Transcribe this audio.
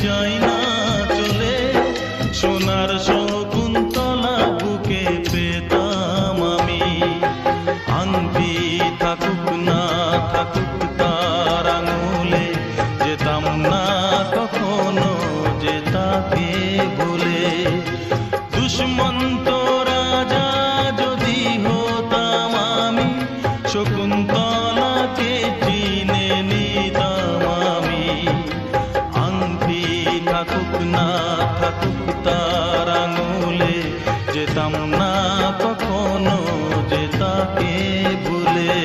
যাই না চলে, সোনার শকুন্তলা বুকে পেতাম আমি। আংটি থাকুক না থাকুক তার আঙুলে, যেতাম না কখনো যে তাকে ভুলে। দুষ্মন্ত রাজা যদি হতাম আমি, শকুন্তলাকে চিনে নিতাম আমি। আংটি থাকুক না থাকুক তার আঙুলে, যেতাম না কখনো যে তাকে ভুলে।